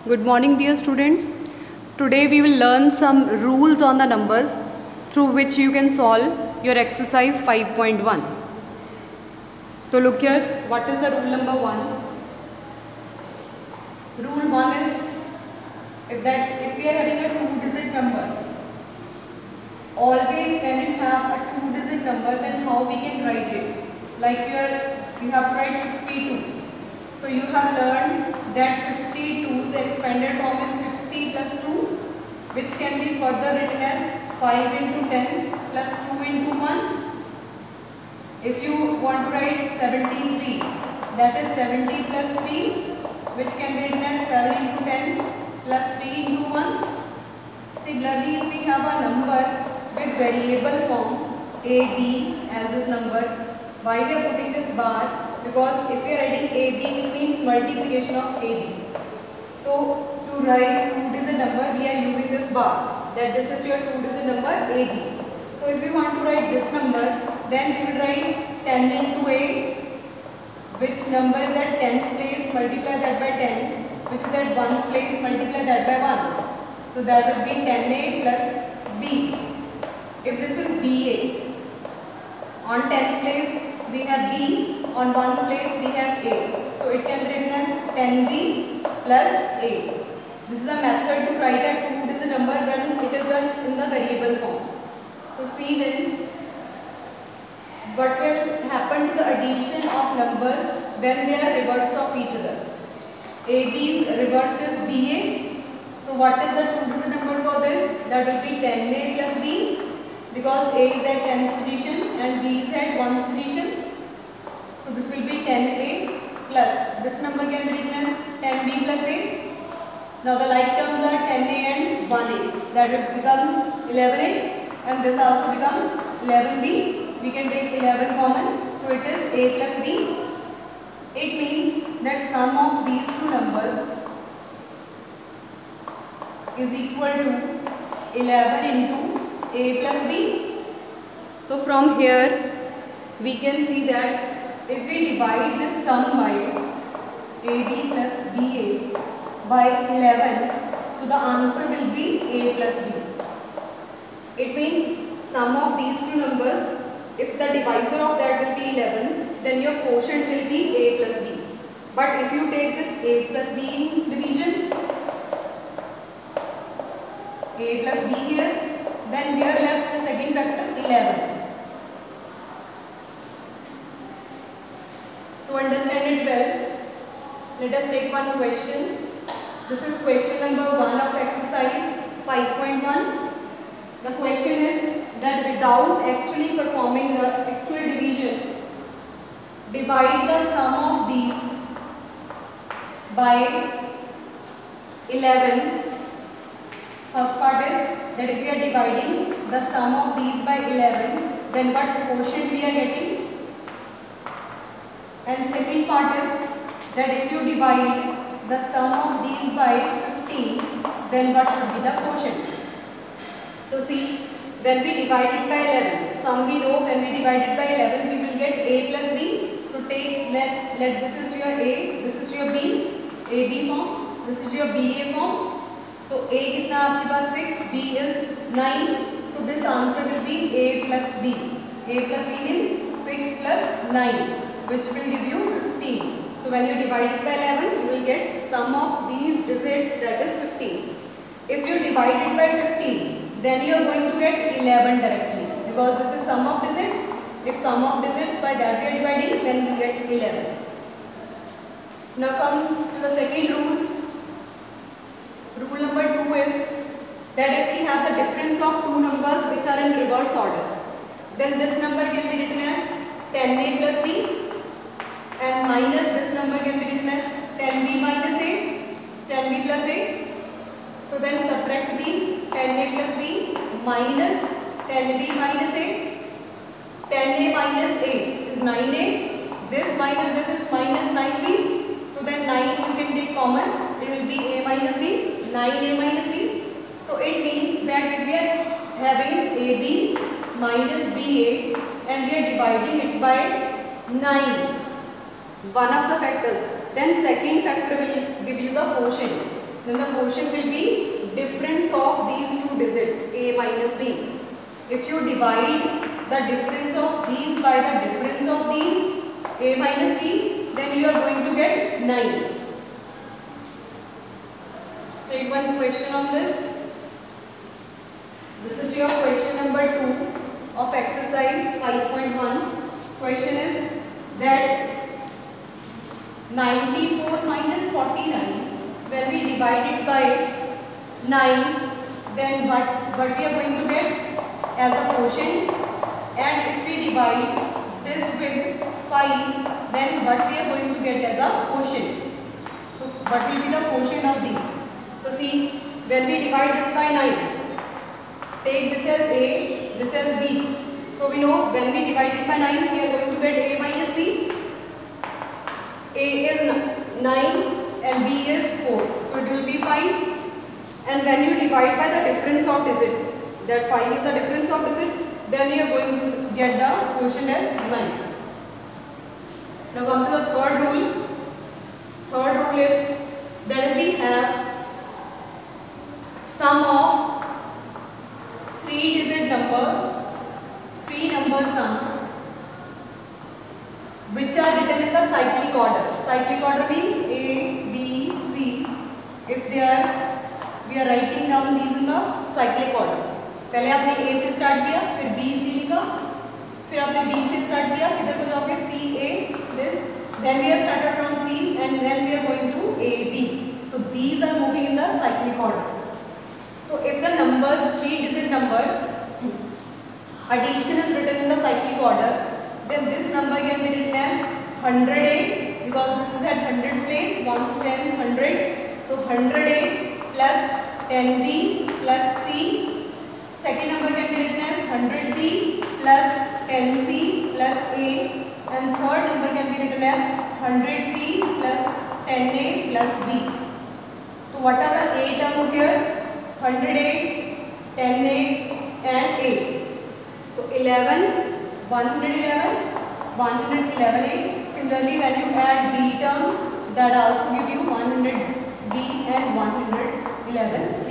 Good morning, dear students. Today we will learn some rules on the numbers through which you can solve your exercise 5.1. So look here, what is the rule number 1? Rule 1 is if we are having a 2-digit number, always when you have a 2-digit number, then how we can write it? Like you have to write 52. So you have learned that 52's expanded form is 50 plus 2, which can be further written as 5 into 10 plus 2 into 1. If you want to write 73, that is 70 plus 3, which can be written as 7 into 10 plus 3 into 1. Similarly, if we have a number with variable form a, b as this number, why we are putting this bar? Because if we are writing AB, it means multiplication of AB. So to write 2-digit number, we are using this bar. That this is your 2-digit number AB. So if we want to write this number, then we will write 10 into A, which number is at 10's place, multiply that by 10, which is at 1's place, multiply that by 1. So that will be 10A plus B. If this is BA, on 10's place we have B, on 1's place we have A. So it can be written as 10B plus A. This is a method to write a 2-digit number when it is in the variable form. So see then what will happen to the addition of numbers when they are reverse of each other. AB's reverse is BA. So what is the 2-digit number for this? That will be 10A plus B, because A is at 10's position and B is at 1's position. So this will be 10A plus, this number can be written as 10B plus A. Now the like terms are 10A and 1A, that becomes 11A, and this also becomes 11B. We can take 11 common, so it is A plus B. It means that sum of these two numbers is equal to 11 into A plus B. So from here we can see that if we divide this sum by AB plus BA by 11, so the answer will be A plus B. It means sum of these two numbers, if the divisor of that will be 11, then your quotient will be A plus B. But if you take this A plus B in division, A plus B here, then we are left the second factor 11. To understand it well, let us take one question. This is question number 1 of exercise 5.1. The question is that without actually performing the actual division, divide the sum of these by 11. First part is that if we are dividing the sum of these by 11, then what quotient we are getting? And second part is that if you divide the sum of these by 15, then what should be the quotient? So see, when we divide it by 11, sum we know, when we divide it by 11, we will get A plus B. So take, let this is your A, this is your B, AB form, this is your BA form. So A कितना आपके पास 6, B is 9. So this answer will be A plus B. A plus B means 6 plus 9, which will give you 15. So when you divide it by 11, you will get sum of these digits, that is 15. If you divide it by 15, then you are going to get 11 directly, because this is sum of digits. If sum of digits by that we are dividing, then we will get 11. Now come to the second rule. Rule number 2 is that if we have the difference of two numbers which are in reverse order, then this number can be written as 10A plus B, and minus this number can be written as 10B minus A, 10B plus A. So then subtract these, 10A plus B minus 10B minus A. 10A minus A is 9A, this minus this is minus 9B. So then 9 you can take common, it will be A minus B, 9A minus B. So it means that if we are having AB minus BA and we are dividing it by 9, one of the factors, then second factor will give you the quotient. then the quotient will be difference of these two digits, a minus b. If you divide the difference of these by the difference of these, a minus b, then you are going to get 9. Take one question on this. This is your question number 2 of exercise 5.1. Question is that 94 minus 49, when we divide it by 9, then what we are going to get as a quotient, and if we divide this with 5, then what we are going to get as a quotient. So what will be the quotient of these? So see, when we divide this by 9, take this as a, this as b. So we know when we divide it by 9, we are going to get a minus b. A is 9 and b is 4. So it will be 5. And when you divide by the difference of digits, that 5 is the difference of digits, then you are going to get the quotient as 9. Now come to the third rule. Third rule is that we have sum of 3-digit number, 3 number sum, which are written in the cyclic order. Cyclic order means A, B, C. If they are, we are writing down these in the cyclic order. पहले आपने A से start किया, फिर B, C लिखा, फिर आपने B से start किया, इधर को जाओगे C, A, this. Then we have started from C and then we are going to A, B. So these are moving in the cyclic order. So if the numbers 3-digit number addition is written in the cyclic order, then this number can be written as 100A because this is at hundreds place, ones, tens, hundreds. So 100A plus 10B plus C. Second number can be written as 100B plus 10C plus A. And third number can be written as 100C plus 10A plus B. So what are the A terms here? 100A, 10A and A. So 11, 111, 111A. Similarly, when you add B terms, that also give you 100B and 111C.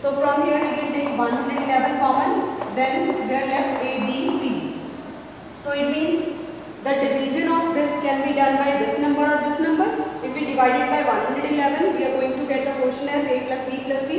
So from here we can take 111 common, then we are left A, B, C. So it means the division of this can be done by this number or this number. If we divide it by 111, we are going to get the quotient as A plus B plus C.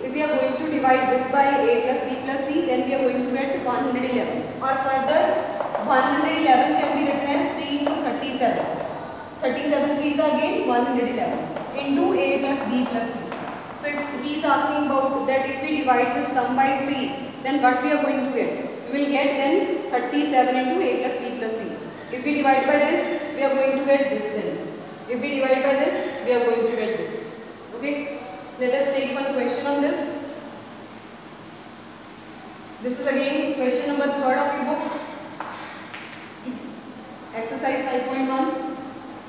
If we are going to divide this by A plus B plus C, then we are going to get 111. Or further, 111 can be written as 3 into 37. 37 3s are again 111 into A plus B plus C. So if he is asking about that if we divide this sum by 3, then what we are going to get? We will get then 37 into A plus B plus C. If we divide by this, we are going to get this then. If we divide by this, we are going to get this. Okay. Let us take one question on this. This is again question number 3 of your book. Exercise 5.1.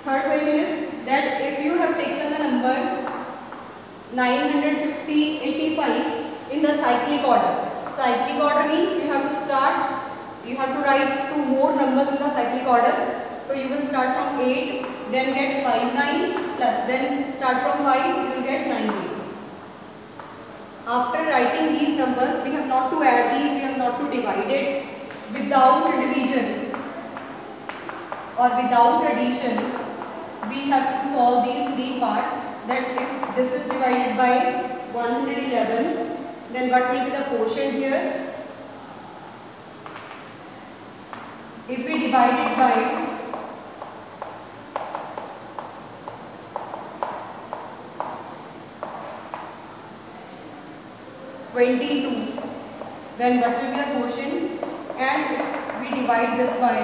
Third question is that if you have taken the number 950, 85 in the cyclic order. Cyclic order means you have to write 2 more numbers in the cyclic order. So you will start from 8, then get 5, 9 plus, then start from 5, you will get 9, 8. After writing these numbers, we have not to add these, we have not to divide it. Without division or without addition, we have to solve these 3 parts. That if this is divided by 111, then what will be the quotient here? If we divide it by 22, then what will be the quotient? And if we divide this by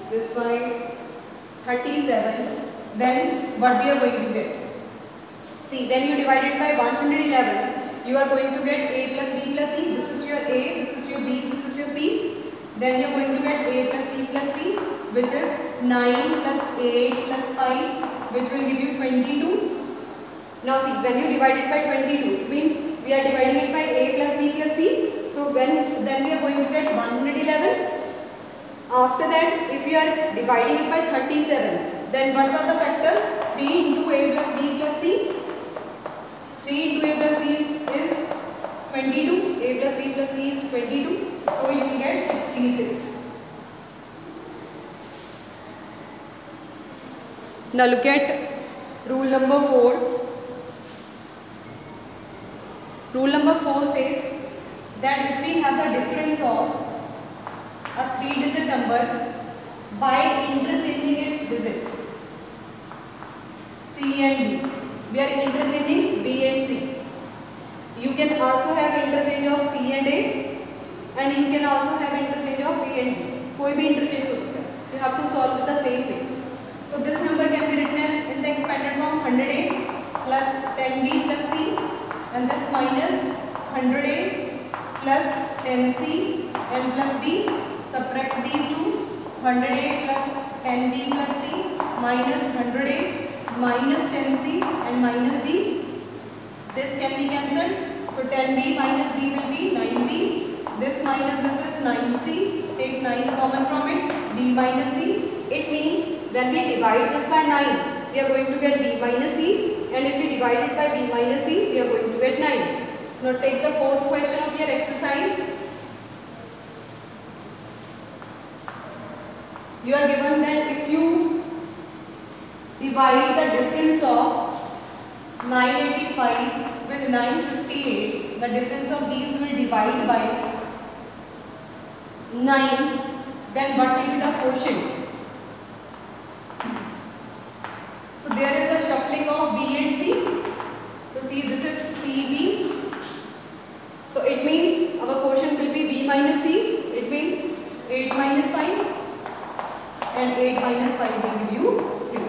this by 37, then what we are going to get? See, when you divide it by 111, you are going to get A plus B plus C. This is your A, this is your B, this is your C. Then you are going to get A plus B plus C, which is 9 plus 8 plus 5, which will give you 22. Now see, when you divide it by 22, it means we are dividing it by A plus B plus C. So then we are going to get 111. After that, if you are dividing it by 37, then what were the factors? 3 into a plus b plus c. 3 into a plus b is 22, a plus b plus c is 22, so you will get 66. Now look at rule number 4. Rule number 4 says that if we have the difference of a 3-digit number by interchanging its digits, C and D, we are interchanging B and C. You can also have interchange of C and A, and you can also have interchange of A and B. कोई भी interchange हो सकता है. You have to solve it the same way. So this number can be written as in the expanded form 100A plus 10B plus C, and this minus 100A plus 10C and plus B. Subtract these two. 100A plus 10B plus C minus 100A minus 10C and minus B. This can be cancelled. So 10B minus B will be 9B. This minus this is 9C. Take 9 common from it. B minus C. It means when we divide this by 9, we are going to get B minus C. And if we divide it by B minus C, we are going to get 9. Now take the fourth question of your exercise. You are given that if you divide the difference of 985 with 958, the difference of these will divide by 9, then what will be the quotient? So there is a shuffling of B and C. So see, this is CB. So it means our quotient will be B minus C. It means 8 minus 5. And 8 minus 5 will give you 3.